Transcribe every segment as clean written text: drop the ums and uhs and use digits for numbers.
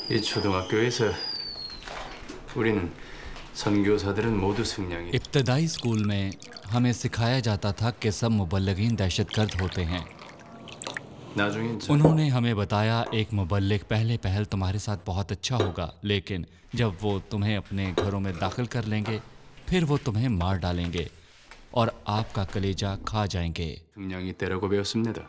이 초등학교에서 우리는 선교사들은 모두 승량이. इब्तदाई स्कूल में हमें सिखाया जाता था कि सब मुबल्लिगीन दहशतगर्द होते हैं। उन्होंने हमें बताया एक मुबल्लिग पहले पहल तुम्हारे साथ बहुत अच्छा होगा, लेकिन जब वो तुम्हें अपने घरों में दाखिल कर लेंगे फिर वो तुम्हें मार डालेंगे और आपका कलेजा खा जाएंगे। 승량이 때라고 배웠습니다.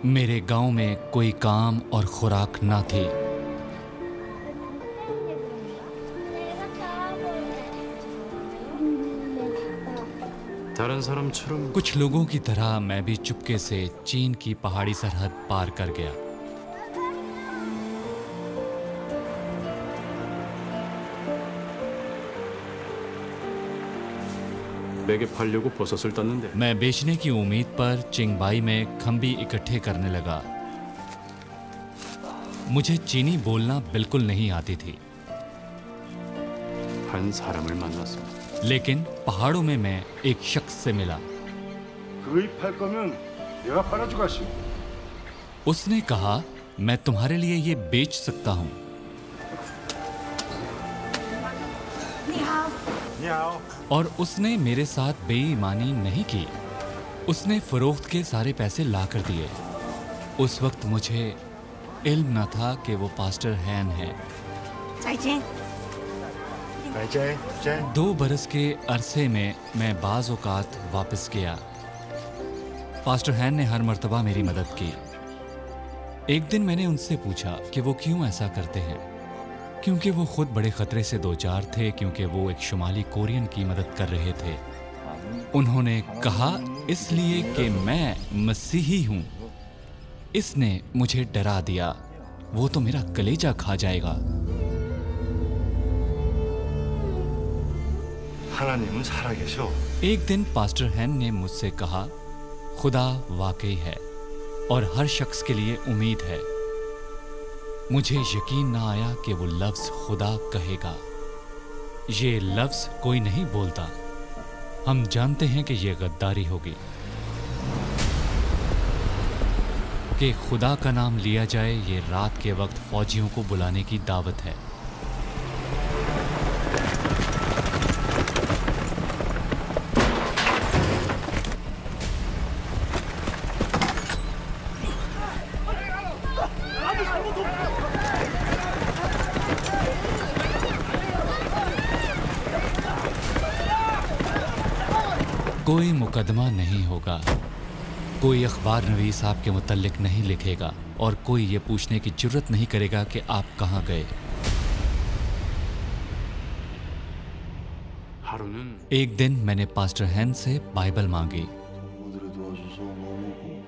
मेरे गांव में कोई काम और खुराक ना थी। कुछ लोगों की तरह मैं भी चुपके से चीन की पहाड़ी सरहद पार कर गया। मैं बेचने की उम्मीद पर चिंगबाई में खंबी इकट्ठे करने लगा। मुझे चीनी बोलना बिल्कुल नहीं आती थी, लेकिन पहाड़ों में मैं एक शख्स से मिला। उसने कहा, मैं तुम्हारे लिए ये बेच सकता हूँ। और उसने मेरे साथ बेईमानी नहीं की। उसने फरोख्त के सारे पैसे ला कर दिए। उस वक्त मुझे इल्म न था कि वो पास्टर हैन है। 2 बरस के अरसे में मैं बाज़ औक़ात वापस गया। पास्टर हैन ने हर मर्तबा मेरी मदद की। एक दिन मैंने उनसे पूछा कि वो क्यों ऐसा करते हैं, क्योंकि वो खुद बड़े ख़तरे से दो चार थे, क्योंकि वो एक शुमाली कोरियन की मदद कर रहे थे। उन्होंने कहा, इसलिए कि मैं मसीही हूँ। इसने मुझे डरा दिया। वो तो मेरा कलेजा खा जाएगा। एक दिन पास्टर हैन ने मुझसे कहा, खुदा वाकई है और हर शख्स के लिए उम्मीद है। मुझे यकीन ना आया कि वो लफ्ज़ खुदा कहेगा। ये लफ्ज़ कोई नहीं बोलता। हम जानते हैं कि ये गद्दारी होगी कि खुदा का नाम लिया जाए। ये रात के वक्त फौजियों को बुलाने की दावत है। कोई मुकदमा नहीं होगा, कोई अखबार नवीस आपके मुतल्लिक नहीं लिखेगा और कोई ये पूछने की जुर्रत नहीं करेगा कि आप कहाँ गए। एक दिन मैंने पास्टर हैन से बाइबल मांगी।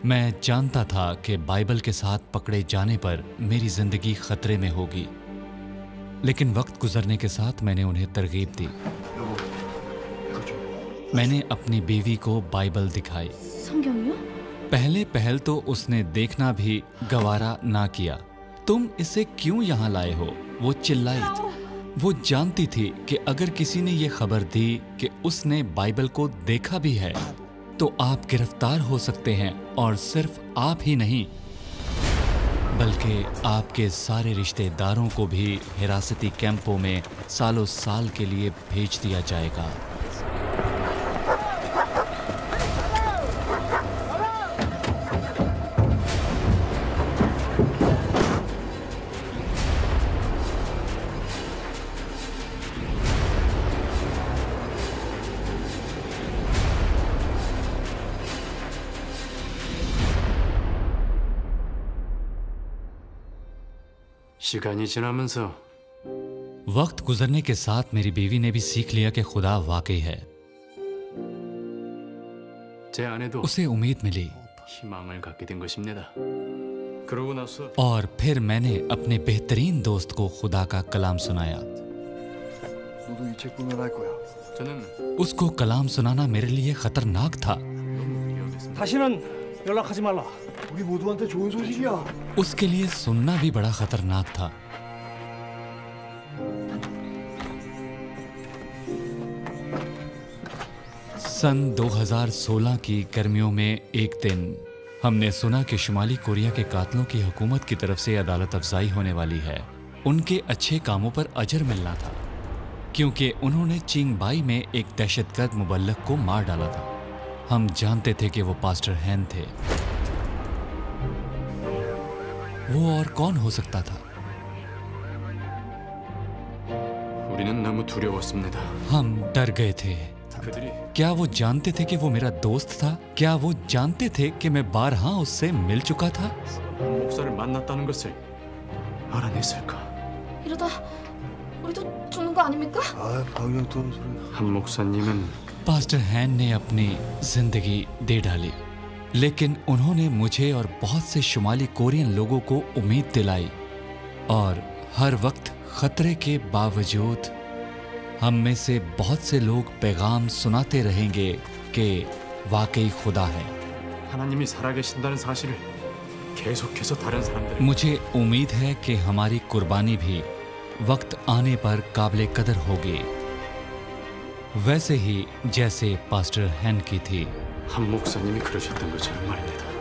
मैं जानता था कि बाइबल के साथ पकड़े जाने पर मेरी जिंदगी खतरे में होगी, लेकिन वक्त गुजरने के साथ मैंने उन्हें तरगीब दी। मैंने अपनी बीवी को बाइबल दिखाई। पहले पहल तो उसने देखना भी गवारा ना किया। तुम इसे क्यों यहाँ लाए हो? वो चिल्लाई। वो जानती थी कि अगर किसी ने ये खबर दी कि उसने बाइबल को देखा भी है तो आप गिरफ्तार हो सकते हैं, और सिर्फ आप ही नहीं बल्कि आपके सारे रिश्तेदारों को भी हिरासती कैंपों में सालों साल के लिए भेज दिया जाएगा। 시간이 지나면서 वक्त गुजरने के साथ मेरी बीवी ने भी सीख लिया कि खुदा वाकई है। 제 아내도 उसे उम्मीद मिली। 희망을 갖게 된 것입니다. 그러고 나서 और फिर मैंने अपने बेहतरीन दोस्त को खुदा का कलाम सुनाया। 저는 उसको कलाम सुनाना मेरे लिए खतरनाक था। 다시는 연락하지 말라. 우리 모두한테 좋은 소식이야. उसके लिए सुनना भी बड़ा खतरनाक था। सन 2016 की गर्मियों में एक दिन हमने सुना कि शुमाली कोरिया के कातलों की हुकूमत की तरफ से अदालत अफजाई होने वाली है। उनके अच्छे कामों पर अजर मिलना था क्योंकि उन्होंने चिंगबाई में एक दहशतगर्द मुबल्लग को मार डाला था। हम जानते थे कि वो पास्टर हैन थे। वो और कौन हो सकता था? 우리는 너무 두려웠습니다. हम डर गए थे। 그들이 क्या वो जानते थे कि वो मेरा दोस्त था? क्या वो जानते थे कि मैं बारहा उससे मिल चुका था? 목사를 만났다는 것을 알아냈을까? 이러다 우리도 죽는 거 아닙니까? 아, 방향 떠는 소리. 한 목사님은 पास्टर हैन ने अपनी जिंदगी दे डाली, लेकिन उन्होंने मुझे और बहुत से शुमाली कोरियन लोगों को उम्मीद दिलाई और हर वक्त खतरे के बावजूद हम में से बहुत से लोग पैगाम सुनाते रहेंगे कि वाकई खुदा है। 하나님이 살아계신다는 사실을 계속해서 다른 사람들 मुझे उम्मीद है कि हमारी कुर्बानी भी वक्त आने पर काबिल कदर होगी, वैसे ही जैसे पास्टर हैन की थी। 한 목사님이 그러셨던 것처럼 말입니다.